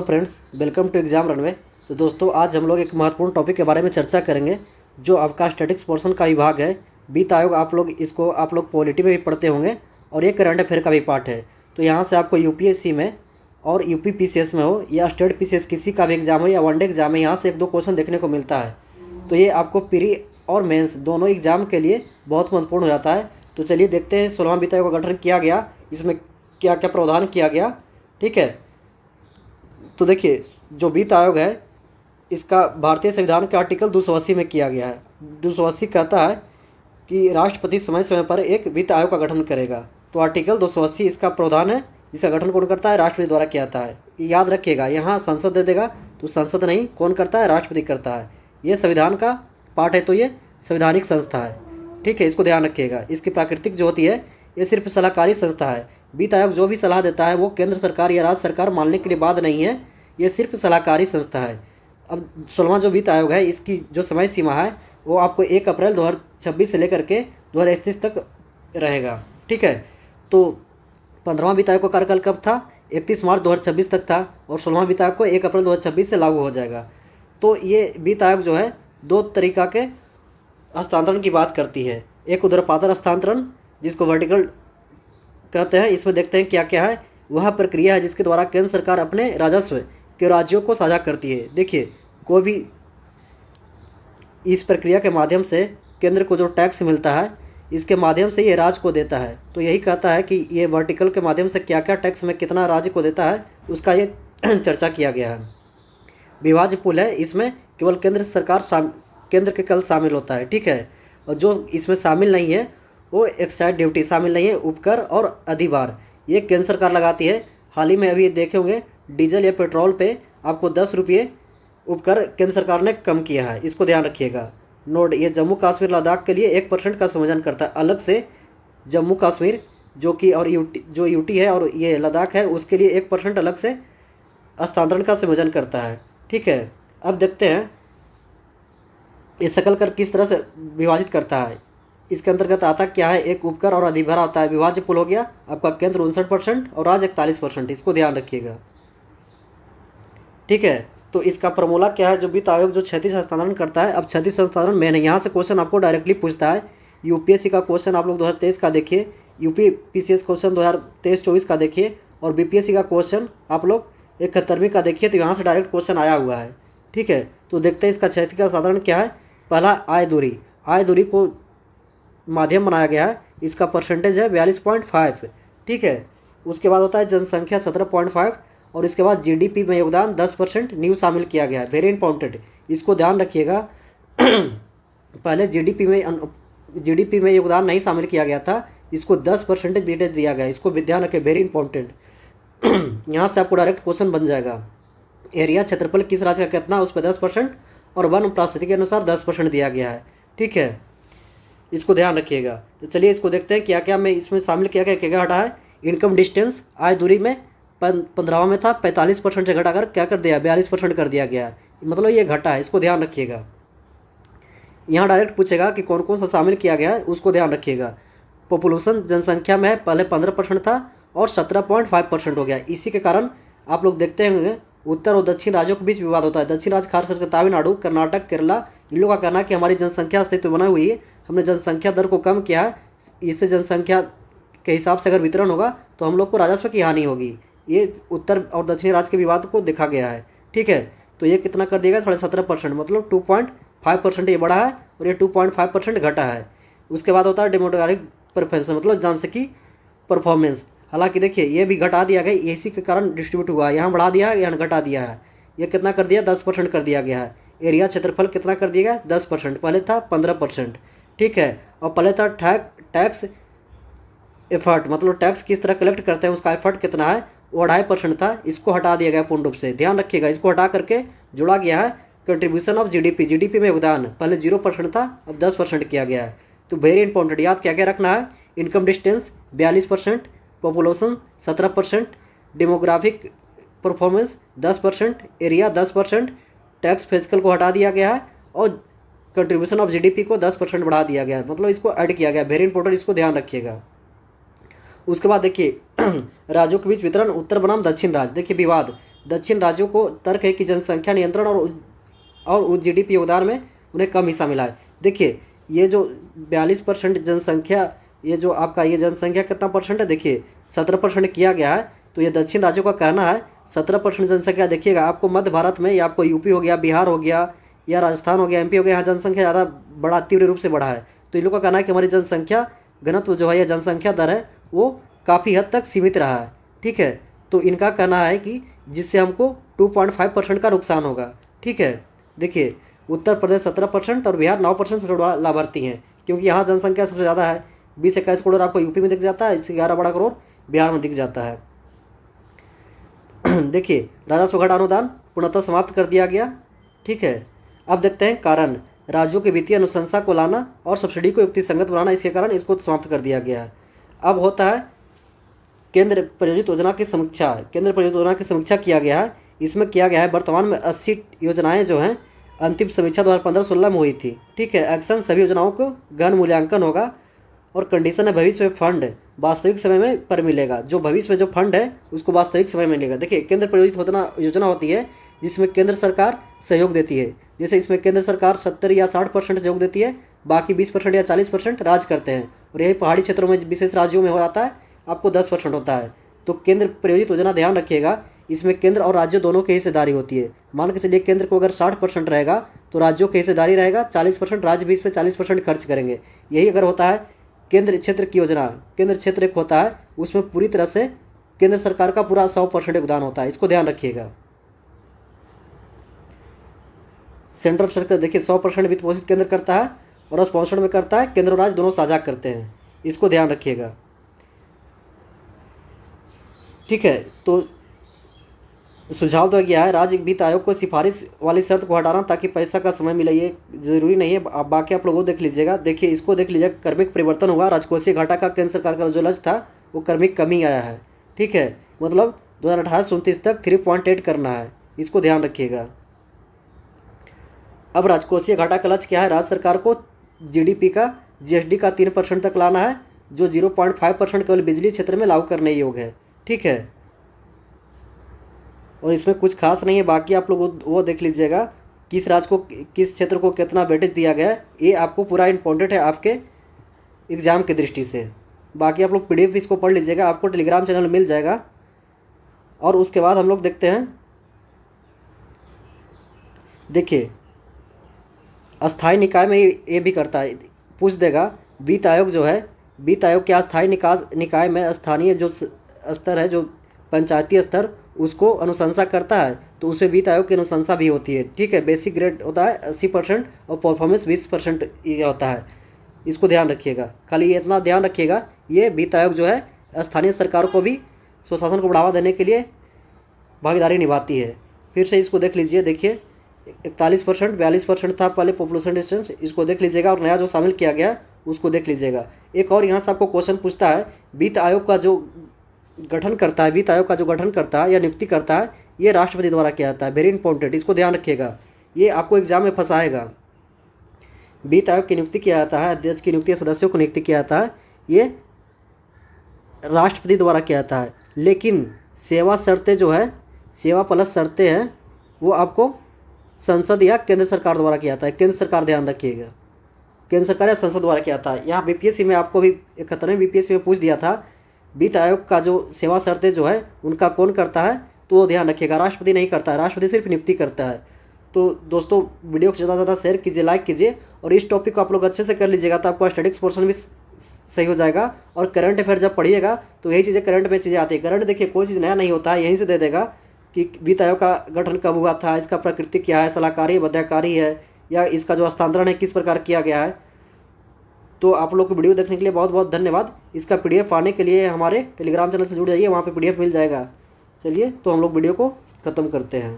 Friends, welcome to exam runway. तो दोस्तों, आज हम लोग एक महत्वपूर्ण टॉपिक के बारे में चर्चा करेंगे जो आपका स्टैटिक्स पोर्शन का विभाग है। वित्त आयोग, आप लोग पॉलिटी में भी पढ़ते होंगे और ये करंट अफेयर का भी पार्ट है। तो यहाँ से आपको यूपीएससी में और यूपी पीसीएस में हो या स्टेट पीसीएस किसी का भी एग्जाम हो या वनडे एग्जाम है, यहाँ से एक दो क्वेश्चन देखने को मिलता है। तो ये आपको प्री और मेंस दोनों एग्जाम के लिए बहुत महत्वपूर्ण हो जाता है। तो चलिए देखते हैं 16वां वित्त आयोग का गठन किया गया, इसमें क्या क्या प्रावधान किया गया। ठीक है, तो देखिए, जो वित्त आयोग है इसका भारतीय संविधान के आर्टिकल 280 में किया गया है। 280 कहता है कि राष्ट्रपति समय समय पर एक वित्त आयोग का गठन करेगा। तो आर्टिकल 280 इसका प्रावधान है। इसका गठन कौन करता है? राष्ट्रपति द्वारा किया जाता है। याद रखिएगा, यहाँ संसद दे देगा तो संसद नहीं, कौन करता है? राष्ट्रपति करता है। ये संविधान का पार्ट है, तो ये संवैधानिक संस्था है। ठीक है, इसको ध्यान रखिएगा। इसकी प्राकृतिक जो होती है, ये सिर्फ सलाहकारी संस्था है। वित्त आयोग जो भी सलाह देता है वो केंद्र सरकार या राज्य सरकार मानने के लिए बात नहीं है, ये सिर्फ सलाहकारी संस्था है। अब 16वां जो वित्त आयोग है, इसकी जो समय सीमा है वो आपको 1 अप्रैल 2026 से लेकर के 2031 तक रहेगा। ठीक है, तो 15वां वित्त आयोग का कार्यकाल कब था? 31 मार्च 2026 तक था और 16वां वित्त आयोग को 1 अप्रैल 2026 से लागू हो जाएगा। तो ये वित्त आयोग जो है दो तरीका के हस्तांतरण की बात करती है। एक ऊर्ध्वाधर हस्तांतरण, जिसको वर्टिकल कहते हैं। इसमें देखते हैं क्या क्या है। वह प्रक्रिया है जिसके द्वारा केंद्र सरकार अपने राजस्व के राज्यों को साझा करती है। देखिए, कोई भी इस प्रक्रिया के माध्यम से केंद्र को जो टैक्स मिलता है, इसके माध्यम से ये राज्य को देता है। तो यही कहता है कि ये वर्टिकल के माध्यम से क्या क्या टैक्स में कितना राज्य को देता है, उसका ये चर्चा किया गया है। विभाज्य पुल है, इसमें केवल केंद्र के कल शामिल होता है। ठीक है, और जो इसमें शामिल नहीं है वो एक्साइज ड्यूटी शामिल नहीं है, उपकर और अधिभार ये केंद्र सरकार लगाती है। हाल ही में अभी देखे होंगे डीजल या पेट्रोल पे आपको 10 रुपये उपकर केंद्र सरकार ने कम किया है, इसको ध्यान रखिएगा। नोट, ये जम्मू कश्मीर लद्दाख के लिए 1% का संयोजन करता है अलग से। जम्मू कश्मीर जो कि और यूटी है और ये लद्दाख है, उसके लिए 1% अलग से हस्तांतरण का संयोजन करता है। ठीक है, अब देखते हैं ये सकल कर किस तरह से विभाजित करता है। इसके अंतर्गत आता क्या है? एक उपकर और अधिभार होता है। विभाज्य पुल हो गया आपका केंद्र 59% और राज्य 41%, इसको ध्यान रखिएगा। ठीक है, तो इसका फॉर्मूला क्या है? जो वित्त आयोग जो क्षैतिज हस्तांतरण करता है, अब क्षैतिज हस्तांतरण में यहाँ से क्वेश्चन आपको डायरेक्टली पूछता है। यूपीएससी का क्वेश्चन आप लोग 2023 का देखिए, यूपी पीसीएस क्वेश्चन 2023-24 का देखिए और बीपीएससी का क्वेश्चन आप लोग 71वीं का देखिए। तो यहाँ से डायरेक्ट क्वेश्चन आया हुआ है। ठीक है, तो देखते हैं इसका क्षैतिज का हस्तांतरण क्या है। पहला आय दूरी को माध्यम बनाया गया है, इसका परसेंटेज है 42.5। ठीक है, उसके बाद होता है जनसंख्या 17.5 और इसके बाद जीडीपी में योगदान 10% न्यू शामिल किया गया है। वेरी इंपॉर्टेंट, इसको ध्यान रखिएगा। पहले जीडीपी में योगदान नहीं शामिल किया गया था, इसको 10% वेटेज दिया गया, इसको ध्यान रखें, वेरी इंपॉर्टेंट। यहाँ से आपको डायरेक्ट क्वेश्चन बन जाएगा। एरिया क्षेत्रफल किस राज्य का कितना, उस पर 10% और वन परिस्थिति के अनुसार 10% दिया गया है। ठीक है, इसको ध्यान रखिएगा। तो चलिए इसको देखते हैं क्या क्या मैं इसमें शामिल किया गया, क्या क्या हटा है। इनकम डिस्टेंस आय दूरी में 15वां में था, 45% से घटाकर क्या कर दिया? 42% कर दिया गया, मतलब ये घटा है, इसको ध्यान रखिएगा। यहाँ डायरेक्ट पूछेगा कि कौन कौन सा शामिल किया गया है, उसको ध्यान रखिएगा। पॉपुलेशन जनसंख्या में पहले 15% था और 17.5% हो गया। इसी के कारण आप लोग देखते होंगे उत्तर और दक्षिण राज्यों के बीच विवाद होता है। दक्षिण राज्य खासकर तमिलनाडु, कर्नाटक, केरला, इन लोगों का कहना है कि हमारी जनसंख्या अस्तित्व बनाई हुई है, हमने जनसंख्या दर को कम किया है, इससे जनसंख्या के हिसाब से अगर वितरण होगा तो हम लोग को राजस्व की हानि होगी। ये उत्तर और दक्षिण राज्य के विवाद को देखा गया है। ठीक है, तो ये कितना कर दिएगा? 17%, मतलब 2.5% ये बढ़ा है और ये 2.5% घटा है। उसके बाद होता है डेमोग्राफिक प्रेफरेंस, मतलब जनसांख्यिकी परफॉर्मेंस। हालांकि देखिए ये भी घटा दिया गया, इसी के कारण डिस्ट्रीब्यूट हुआ है, यहाँ बढ़ा दिया है, यहाँ घटा दिया है। ये कितना कर दिया? 10% कर दिया गया है। एरिया क्षेत्रफल कितना कर दिया गया? 10%, पहले था 15%। ठीक है, और पहले था टैक्स एफर्ट, मतलब टैक्स किस तरह कलेक्ट करते हैं उसका एफर्ट कितना है, वो 2.5% था, इसको हटा दिया गया पूर्ण रूप से। ध्यान रखिएगा, इसको हटा करके जोड़ा गया है कंट्रीब्यूशन ऑफ जीडीपी में योगदान, पहले 0% था, अब 10% किया गया है। तो वेरी इंपॉर्टेंट, याद क्या क्या रखना है। Income distance 42%, population 17%, demographic performance 10%, area 10%, tax physical को हटा दिया गया है और कंट्रीब्यूशन ऑफ जीडीपी को 10% बढ़ा दिया गया है, मतलब इसको ऐड किया गया। वेरी इंपॉर्टेंट, इसको ध्यान रखिएगा। उसके बाद देखिए राज्यों के बीच वितरण उत्तर बनाम दक्षिण राज्य। देखिए विवाद, दक्षिण राज्यों को तर्क है कि जनसंख्या नियंत्रण और जीडीपी योगदान में उन्हें कम हिस्सा मिला है। देखिए ये जो 42% जनसंख्या, ये जो आपका ये जनसंख्या कितना परसेंट है, देखिए 17% किया गया है। तो ये दक्षिण राज्यों का कहना है 17% जनसंख्या। देखिएगा आपको मध्य भारत में या आपको यूपी हो गया, बिहार हो गया, या राजस्थान हो गया, एमपी हो गया, यहाँ जनसंख्या ज़्यादा बड़ा तीव्र रूप से बढ़ा है। तो इन लोगों का कहना है कि हमारी जनसंख्या घनत्व जो है या जनसंख्या दर है वो काफ़ी हद तक सीमित रहा है। ठीक है, तो इनका कहना है कि जिससे हमको 2.5% का नुकसान होगा। ठीक है, देखिए उत्तर प्रदेश 17% और बिहार 9% सबसे बड़ा लाभार्थी हैं, क्योंकि यहाँ जनसंख्या सबसे ज़्यादा है। 20-21 करोड़ आपको यूपी में दिख जाता है, इससे 11 करोड़ बिहार में दिख जाता है। देखिए राजस्व घाटा अनुदान पूर्णतः समाप्त कर दिया गया। ठीक है, अब देखते हैं कारण। राज्यों की वित्तीय अनुशंसा को लाना और सब्सिडी को युक्तिसंगत बनाना, इसके कारण इसको समाप्त कर दिया गया है। अब होता है केंद्र प्रायोजित योजना की समीक्षा। केंद्र प्रायोजित योजना की समीक्षा किया गया है। इसमें किया गया है वर्तमान में 80 योजनाएं जो हैं अंतिम समीक्षा 2015-16 में हुई थी। ठीक है, एक्शन सभी योजनाओं को गहन मूल्यांकन होगा और कंडीशन है भविष्य में फंड वास्तविक समय में पर मिलेगा। जो भविष्य में जो फंड है उसको वास्तविक समय में मिलेगा। देखिए केंद्र प्रायोजित योजना होती है जिसमें केंद्र सरकार सहयोग देती है। जैसे इसमें केंद्र सरकार 70 या 60% सहयोग देती है, बाकी 20% या 40% राज्य करते हैं। और यही पहाड़ी क्षेत्रों में विशेष राज्यों में हो जाता है, आपको 10% होता है। तो केंद्र प्रायोजित योजना ध्यान रखिएगा, इसमें केंद्र और राज्य दोनों की हिस्सेदारी होती है। मान के चलिए केंद्र को अगर 60% रहेगा तो राज्यों की हिस्सेदारी रहेगा 40%, राज्य भी इसमें 40% खर्च करेंगे। यही अगर होता है केंद्र क्षेत्र की योजना, केंद्र क्षेत्र एक होता है उसमें पूरी तरह से केंद्र सरकार का पूरा 100% योगदान होता है, इसको ध्यान रखिएगा। सेंट्रल सरकार देखिए 100% वित्त पोषित केंद्र करता है और स्पॉन्सर्ड में करता है केंद्र और राज्य दोनों साझा करते हैं, इसको ध्यान रखिएगा। ठीक है, तो सुझाव दिया गया है राज्य वित्त आयोग को सिफारिश वाली शर्त को हटाना ताकि पैसा का समय मिले। ये जरूरी नहीं है, आप बाकी आप लोग वो देख लीजिएगा। देखिए इसको देख लीजिएगा, क्रमिक परिवर्तन हुआ। राजकोषीय घाटा का केंद्र सरकार का जो लक्ष्य था वो क्रमिक कमी आया है। ठीक है, मतलब 2028-29 तक 3.8 करना है, इसको ध्यान रखिएगा। अब राजकोषीय घाटा का लक्ष्य क्या है? राज्य सरकार को जीडीपी का जीएसडी का 3% तक लाना है, जो 0.5% केवल बिजली क्षेत्र में लागू करने योग्य है। ठीक है, और इसमें कुछ खास नहीं है, बाकी आप लोग वो देख लीजिएगा किस राज्य को किस क्षेत्र को कितना वेटेज दिया गया है, ये आपको पूरा इम्पोर्टेंट है आपके एग्ज़ाम की दृष्टि से। बाकी आप लोग पीडीएफ भी इसको पढ़ लीजिएगा, आपको टेलीग्राम चैनल मिल जाएगा। और उसके बाद हम लोग देखते हैं, देखिए अस्थायी निकाय में ये भी करता है, पूछ देगा वित्त आयोग जो है, वित्त आयोग के अस्थायी निकाय में स्थानीय जो स्तर है, जो पंचायती स्तर, उसको अनुशंसा करता है, तो उसमें वित्त आयोग की अनुशंसा भी होती है। ठीक है, बेसिक ग्रेड होता है 80% और परफॉर्मेंस 20% ये होता है, इसको ध्यान रखिएगा। खाली ये इतना ध्यान रखिएगा, ये वित्त आयोग जो है स्थानीय सरकार को भी स्वशासन को बढ़ावा देने के लिए भागीदारी निभाती है। फिर से इसको देख लीजिए, देखिए 41% 42% था पहले पॉपुलेशन डिस्टेंस, इसको देख लीजिएगा। और नया जो शामिल किया गया उसको देख लीजिएगा। एक और यहाँ से आपको क्वेश्चन पूछता है, वित्त आयोग का जो गठन करता है, वित्त आयोग का जो गठन करता है या नियुक्ति करता है, ये राष्ट्रपति द्वारा किया जाता है। वेरी इंपॉर्टेंट, इसको ध्यान रखिएगा, ये आपको एग्जाम में फंसाएगा। वित्त आयोग की नियुक्ति किया जाता है, अध्यक्ष की नियुक्ति, सदस्यों को नियुक्ति किया जाता है, ये राष्ट्रपति द्वारा किया जाता है। लेकिन सेवा शर्तें जो है, सेवा प्लस शर्तें हैं, वो आपको संसद या केंद्र सरकार द्वारा किया जाता है। केंद्र सरकार ध्यान रखिएगा, केंद्र सरकार या संसद द्वारा किया जाता है। यहाँ बीपीएससी में आपको भी 71वें बीपीएससी में पूछ दिया था, वित्त आयोग का जो सेवा शर्तें जो है उनका कौन करता है, तो वो ध्यान रखिएगा, राष्ट्रपति नहीं करता है, राष्ट्रपति सिर्फ नियुक्ति करता है। तो दोस्तों वीडियो को ज़्यादा से ज़्यादा शेयर कीजिए, लाइक कीजिए, और इस टॉपिक को आप लोग अच्छे से कर लीजिएगा, तो आपका स्टैटिक्स पोर्शन भी सही हो जाएगा। और करंट अफेयर जब पढ़िएगा तो यही चीज़ें करंट में चीज़ें आती है। करंट देखिए कोई चीज़ नया नहीं होता है, यहीं से दे देगा कि वित्त आयोग का गठन कब हुआ था, इसका प्रकृति क्या है, सलाहकारी बाध्यकारी है, या इसका जो हस्तांतरण है किस प्रकार किया गया है। तो आप लोग को वीडियो देखने के लिए बहुत बहुत धन्यवाद। इसका पीडीएफ पाने के लिए हमारे टेलीग्राम चैनल से जुड़ जाइए, वहाँ पे पीडीएफ मिल जाएगा। चलिए तो हम लोग वीडियो को ख़त्म करते हैं।